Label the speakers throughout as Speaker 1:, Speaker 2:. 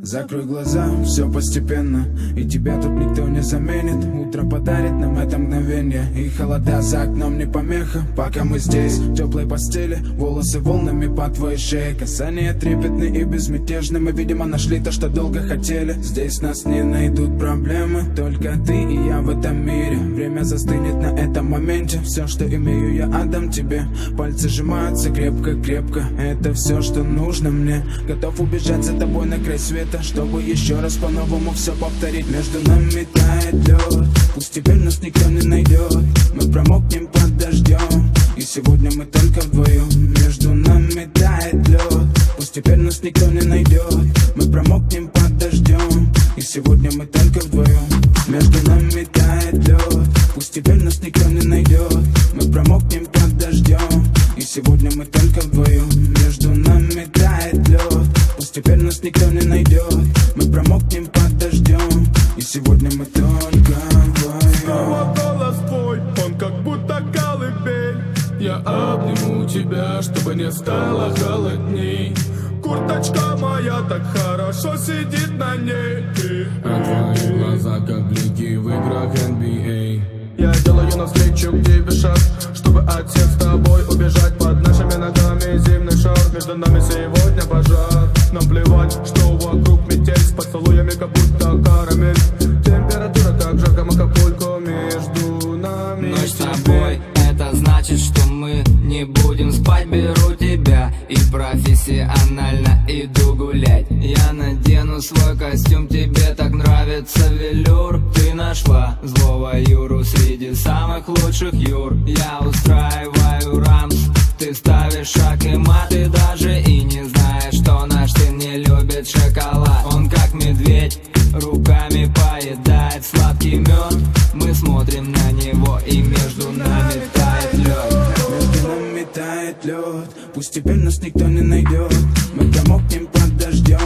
Speaker 1: Закрой глаза, все постепенно, и тебя тут никто не заменит. Утро подарит нам это мгновение, и холода за окном не помеха. Пока мы здесь, в теплой постели, волосы волнами по твоей шее. Касания трепетны и безмятежны, мы, видимо, нашли то, что долго хотели. Здесь нас не найдут проблемы, только ты и я в этом мире. Время застынет на этом моменте, все, что имею, я отдам тебе. Пальцы сжимаются крепко-крепко, это все, что нужно мне. Готов убежать за тобой на край света, чтобы еще раз по-новому все повторить. Между нами тает лед, пусть теперь нас никто не найдет. Мы промокнем под дождем, и сегодня мы только вдвоем. Между нами тает лед, пусть теперь нас никто не найдет. Мы промокнем под дождем, и сегодня мы только вдвоем. Между нами тает лед, пусть теперь нас никто не найдет. Мы промокнем под дождем, и сегодня мы только вдвоем. Между нами тает лед, пусть теперь нас никто не найдет. Мы промокнем под дождем, и сегодня мы только вдвоем.
Speaker 2: Снова голос твой, он как будто колыбель. Я обниму тебя, чтобы не стало холодней. Курточка моя так хорошо сидит на ней.
Speaker 3: А твои глаза как блики в играх NBA.
Speaker 2: Я делаю навстречу к тебе шаг, чтобы от всех с тобой убежать. Под нашими ногами зимний шар, между нами сегодня пожар. Нам плевать, что вокруг метель, с поцелуями как будто карамель. Температура как жарко Акапулько, между нами.
Speaker 4: Ночь с тобой, это значит, что мы не будем спать. Беру тебя и профессионально иду гулять. Я надену свой костюм, тебе так нравится велюр. Ты нашла злого Юру среди самых лучших Юр. Я устраиваю рамс, ты ставишь шаг и мат. Ты даже и не знаешь, что наш сын не любит шоколад. Он как медведь, руками поедает сладкий мед. Мы смотрим на него, и между нами тает лед.
Speaker 1: Между нами тает лед, пусть теперь нас никто не найдет. Мы промокнем под дождем,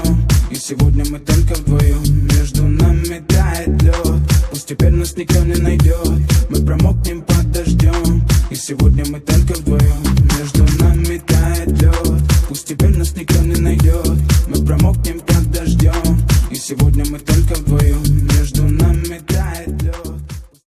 Speaker 1: и сегодня мы только вдвоем. Между нами тает лед, пусть теперь нас никто не найдет. Мы промокнем под дождем, и сегодня мы только вдвоем.